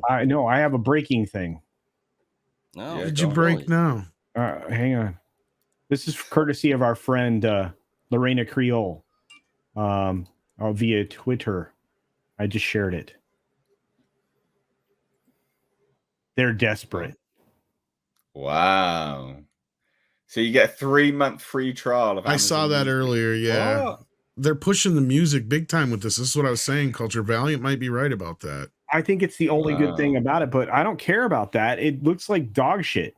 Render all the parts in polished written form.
I know I have a breaking thing. No, Yeah, Did go you on. break now? Hang on. This is courtesy of our friend Lorena Creole via Twitter. I just shared it. They're desperate. Wow. So you get a 3-month free trial of Amazon I saw that Music. earlier. Yeah. What? They're pushing the music big time with this. This is what I was saying. Culture Valiant might be right about that. I think it's the only good thing Wow. about it, but I don't care about that. It looks like dog shit.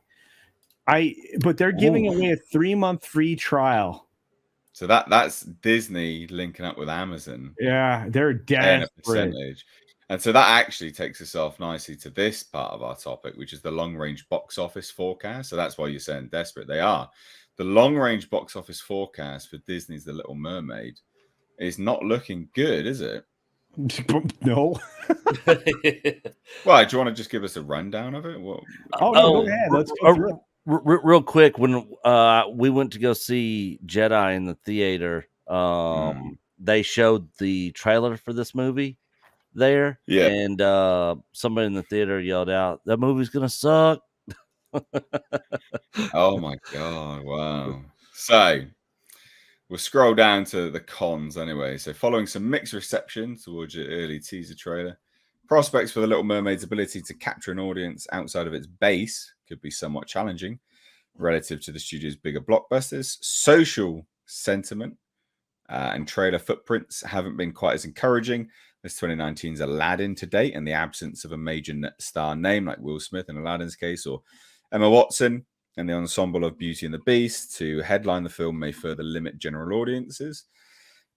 But they're giving Ooh. away a 3-month free trial. So that's Disney linking up with Amazon, Yeah, they're paying a desperate. percentage. And so that actually takes us off nicely to this part of our topic, which is the long-range box office forecast. So that's why you're saying desperate. They are. The long-range box office forecast for Disney's The Little Mermaid is not looking good, is it? No. Well, do you want to just give us a rundown of it? What? Oh no, go ahead. Let's go through it. Real quick, when we went to go see Jedi in the theater, they showed the trailer for this movie there, Yeah. and somebody in the theater yelled out, "That movie's gonna suck." Oh my god! Wow. So we'll scroll down to the cons anyway. So following some mixed reception towards your early teaser trailer, prospects for The Little Mermaid's ability to capture an audience outside of its base could be somewhat challenging relative to the studio's bigger blockbusters. Social sentiment and trailer footprints haven't been quite as encouraging as 2019's Aladdin to date, in the absence of a major star name like Will Smith in Aladdin's case, or Emma Watson and the ensemble of Beauty and the Beast to headline the film may further limit general audiences.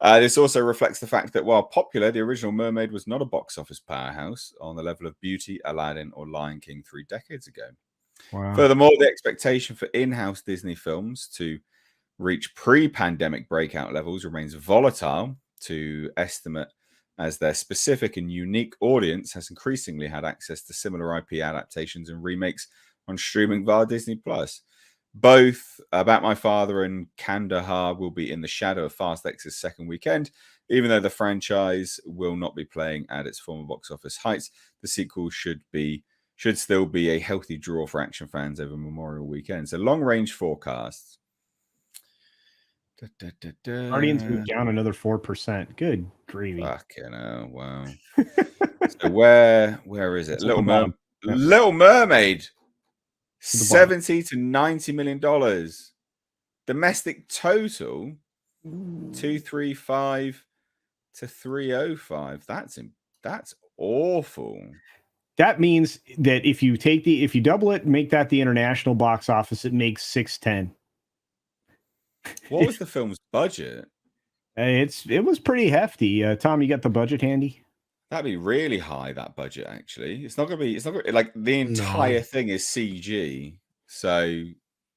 This also reflects the fact that while popular, the original Mermaid was not a box office powerhouse on the level of Beauty, Aladdin, or Lion King 3 decades ago. Wow. Furthermore, the expectation for in-house Disney films to reach pre-pandemic breakout levels remains volatile to estimate, as their specific and unique audience has increasingly had access to similar IP adaptations and remakes on streaming via Disney Plus. Both About My Father and Kandahar will be in the shadow of Fast X's second weekend. Even though the franchise will not be playing at its former box office heights, the sequel should still be a healthy draw for action fans over Memorial Weekend. So long-range forecasts. Guardians moved down another 4%. Good gravy. Fucking hell, wow. So where is it? It's at the bottom. Yeah. Little Mermaid. the bottom. $70 to $90 million. Domestic total 235 to 305. That's awful. That means that if you double it, make that the international box office, it makes 610. What was the film's budget? It was pretty hefty. Tom, you got the budget handy? That'd be really high, that budget, actually. It's not gonna be like the entire thing is CG, so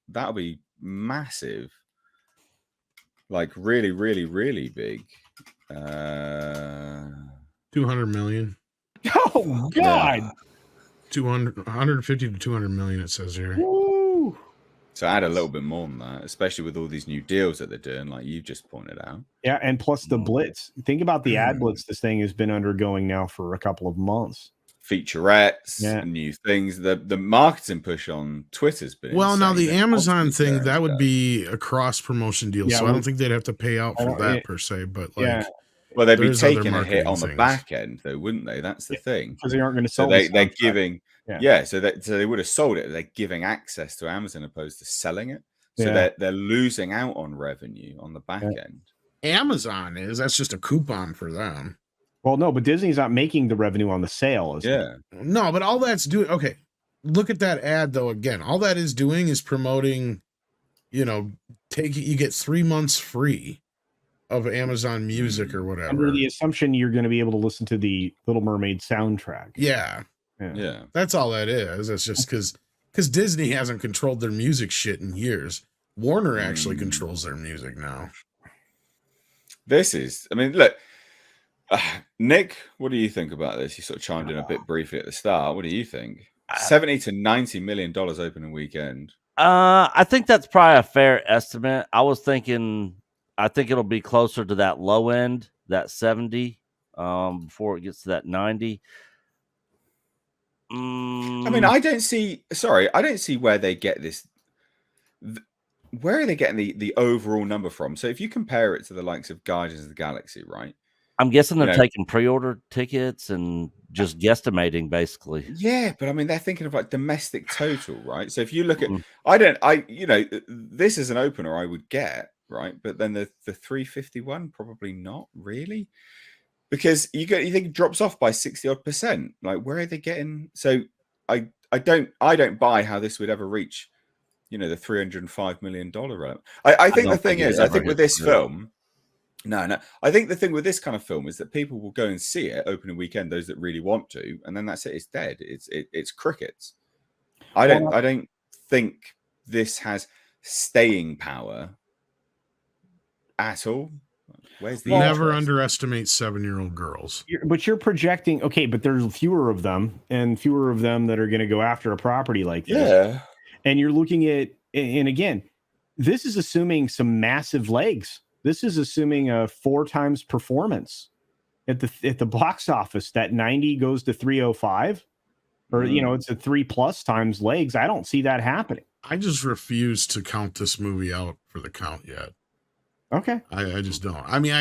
that'll be massive. Like really, really, really big. 200 million. Oh God. 150 to 200 million, it says here. Woo. So add a little bit more than that, especially with all these new deals that they're doing, like you've just pointed out. Yeah, and plus the blitz. Think about the ad blitz this thing has been undergoing now for a couple of months. Featurettes, new things. The marketing push on Twitter's been insane. Now the Amazon thing, that would be a cross promotion deal, so I don't think they'd have to pay out for that per se. But like, well, they'd be taking a hit on the back end, though, wouldn't they? That's the thing, because they aren't going to sell. So they're giving, so they would have sold it. They're giving access to Amazon opposed to selling it, so they're losing out on revenue on the back end. Amazon that's just a coupon for them. Well, no, but Disney's not making the revenue on the sale, is it? No, but all that's doing. Okay, look at that ad though. Again, all that is doing is promoting. You get 3 months free of Amazon Music or whatever. Under the assumption you're going to be able to listen to the Little Mermaid soundtrack. Yeah. That's all that is. It's just because Disney hasn't controlled their music shit in years. Warner actually controls their music now. Look. Nick, what do you think about this? You sort of chimed in a bit briefly at the start. What do you think? $70 to $90 million opening weekend. I think that's probably a fair estimate. I think it'll be closer to that low end, that 70, before it gets to that 90. I mean, I don't see. Sorry, I don't see where they get this. Where are they getting the overall number from? So if you compare it to the likes of Guardians of the Galaxy, right? I'm guessing they're You know, taking pre-order tickets and just guesstimating, basically. yeah, but I mean, they're thinking of like domestic total, right? So if you look at, Mhm. you know, this is an opener I would get, right? But then the 351, probably not really, because you think it drops off by 60 odd percent. Like, where are they getting? So I don't buy how this would ever reach, you know, the $305 million realm. I I think the don't think thing it is, I ever think with hits this through. film, no. I think the thing with this kind of film is that people will go and see it opening weekend, those that really want to, and then that's it. It's dead. It's crickets. I don't think this has staying power at all. Where's the Never interest? underestimate 7-year-old girls. But you're projecting, okay, but there's fewer of them and fewer of them that are going to go after a property like this. Yeah. And you're looking at, and again, this is assuming some massive legs. This is assuming a 4 times performance at the box office. That 90 goes to 305, or you know, it's a 3+ times legs. I don't see that happening. I just refuse to count this movie out for the count yet. Okay. I just don't. I mean,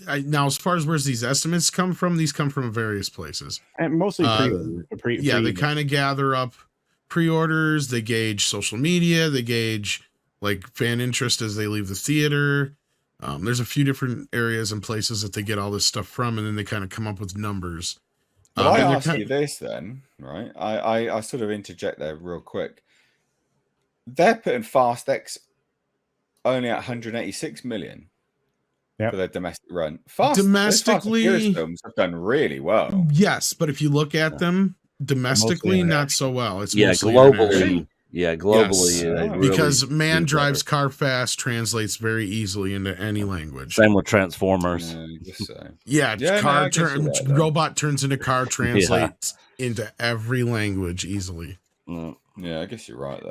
I now, as far as where's these estimates come from, these come from various places. And mostly pre-order. Yeah, they kind of gather up pre-orders, they gauge social media, they gauge like fan interest as they leave the theater. There's a few different areas and places that they get all this stuff from, and then they kind of come up with numbers. Well, I ask you this then, right? I sort of interject there real quick. They're putting Fast X only at 186 million for their domestic run. Domestically, Fast and films have done really well. Yes, but if you look at them domestically, not so well. It's mostly globally. Yeah, globally. Yes. Because Man Drives Car Fast translates very easily into any language. Same with Transformers. Robot turns into car translates into every language easily. Yeah, I guess you're right.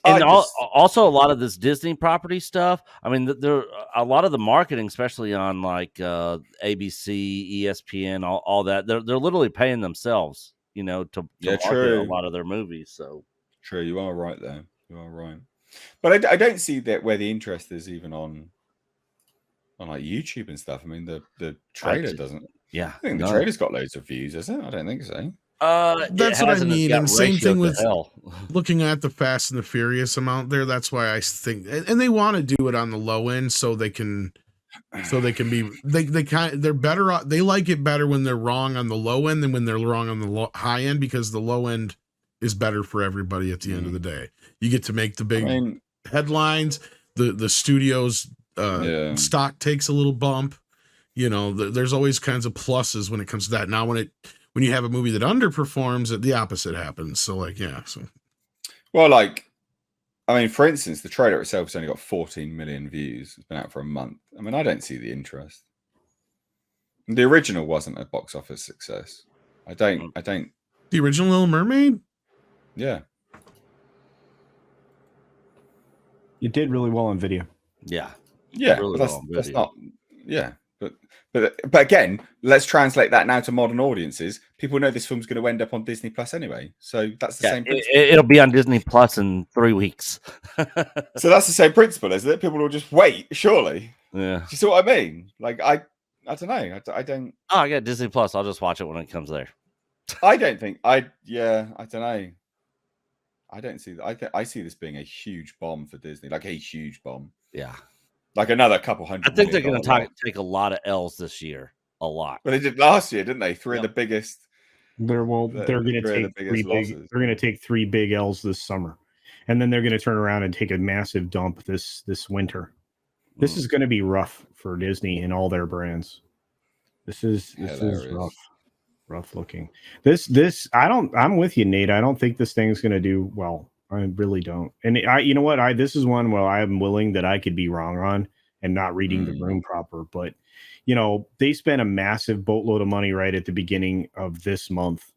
Also, a lot of this Disney property stuff. I mean, there a lot of the marketing, especially on like ABC, ESPN, all that. They're literally paying themselves, you know, to market a lot of their movies. So true, you are right there. You are right, but I don't see that where the interest is even on like YouTube and stuff. I mean, the trailer doesn't. Yeah, I think the trailer's got loads of views, is it? I don't think so. That's what I mean, and same thing with looking at the Fast and the Furious amount there. That's why I think, and they want to do it on the low end so they can be they're better. They like it better when they're wrong on the low end than when they're wrong on the high end, because the low end is better for everybody at the end of the day. You get to make the big headlines. The studio's stock takes a little bump. You know, there's always kinds of pluses when it comes to that. Now, when you have a movie that underperforms, the opposite happens. So, well, like, I mean, for instance, the trailer itself has only got 14 million views. It's been out for a month. I mean, I don't see the interest. The original wasn't a box office success. I don't. The original Little Mermaid? Yeah. It did really well on video. Yeah. Yeah. Really But that's not. Yeah. But again, let's translate that now to modern audiences. People know this film's going to end up on Disney Plus anyway, so that's the same principle. It'll be on Disney Plus in 3 weeks. So that's the same principle, isn't it? People will just wait, surely. Yeah. Do you see what I mean? Like, I don't know. I don't. Oh, I got Disney Plus. I'll just watch it when it comes there. I don't think. I don't know. I don't see that. I see this being a huge bomb for Disney, like a huge bomb. Yeah. Like another couple hundred. I think they're going to take a lot of L's this year. A lot. Well, they did last year, didn't they? Three of the biggest. They're going to take three big. They're going to take 3 big L's this summer, and then they're going to turn around and take a massive dump this winter. This is going to be rough for Disney and all their brands. This is rough looking. I'm with you, Nate. I don't think this thing's going to do well. I really don't. And you know what? This is one where I'm willing that I could be wrong on and not reading the room proper. But, you know, they spent a massive boatload of money right at the beginning of this month,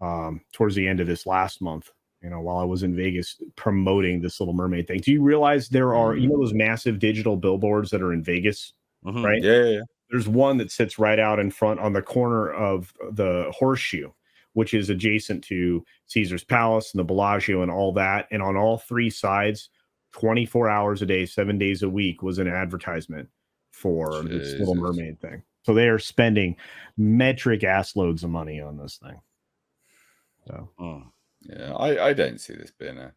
towards the end of this last month, you know, while I was in Vegas promoting this Little Mermaid thing. Do you realize there are, you know, those massive digital billboards that are in Vegas, right? Yeah. There's one that sits right out in front on the corner of the Horseshoe, which is adjacent to Caesar's Palace and the Bellagio and all that. And on all three sides, 24 hours a day, 7 days a week was an advertisement for this Little Mermaid thing. So they are spending metric ass loads of money on this thing. So, yeah, I don't see this being a.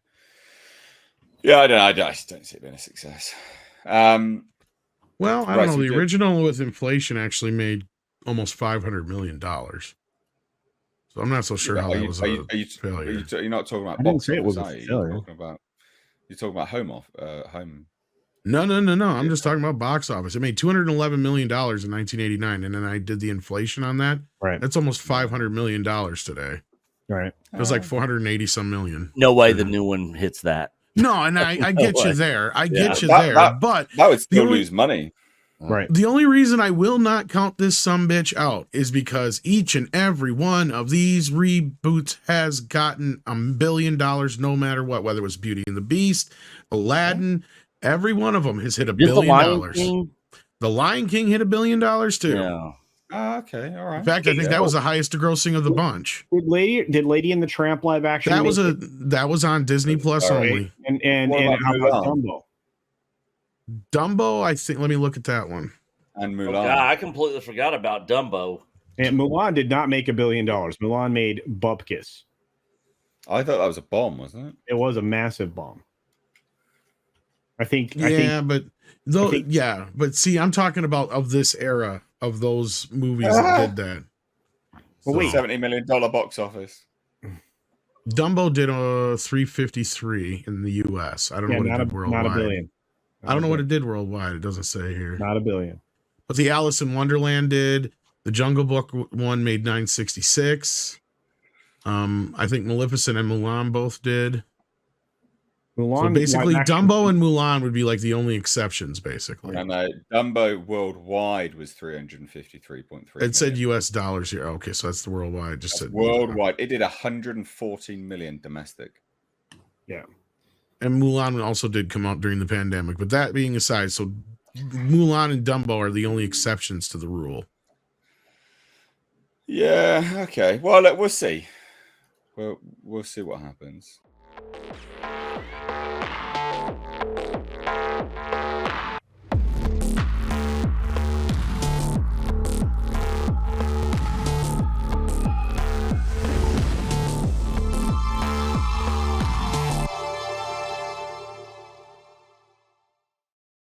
Yeah, I just don't see it being a success. Well, I don't know. The original with inflation actually made almost $500 million. So I'm not so sure how that was a failure. You're not talking about box office, it was a failure. You're talking about home. No. I'm just talking about box office. It made $211 million in 1989, and then I did the inflation on that. Right. That's almost $500 million today. Right. It was like 480 some million. No way the new one hits that. No, and I get you there. I get you there. But that would still lose money. Right. The only reason I will not count this sumbitch out is because each and every one of these reboots has gotten $1 billion, no matter what, whether it was Beauty and the Beast, Aladdin, every one of them has hit $1 billion. The Lion King hit $1 billion too. Yeah. Okay, all right. In fact, I think that was the highest grossing of the bunch. Did Lady and the Tramp live action? That was on Disney Plus only. And how about Dumbo? Dumbo, I think. Let me look at that one. And Mulan. Oh, God, I completely forgot about Dumbo. And Mulan did not make $1 billion. Mulan made Bupkis. I thought that was a bomb, wasn't it? It was a massive bomb. But see, I'm talking about of this era of those movies that did that. Well, wait, $70 million box office. Dumbo did a 353 in the U.S. I don't know what it did worldwide. Not $1 billion. I don't know what it did worldwide. It doesn't say here. Not $1 billion. But the Alice in Wonderland did. The Jungle Book one made 966. I think Maleficent and Mulan both did. So basically, Dumbo and Mulan would be like the only exceptions, basically. And Dumbo worldwide was 353.3. It said U.S. dollars here. Okay, so that's the worldwide. Just said worldwide. It did 114 million domestic. Yeah. And Mulan also did come out during the pandemic. But that being aside, so Mulan and Dumbo are the only exceptions to the rule. Yeah. Okay. Well, we'll see. We'll see what happens.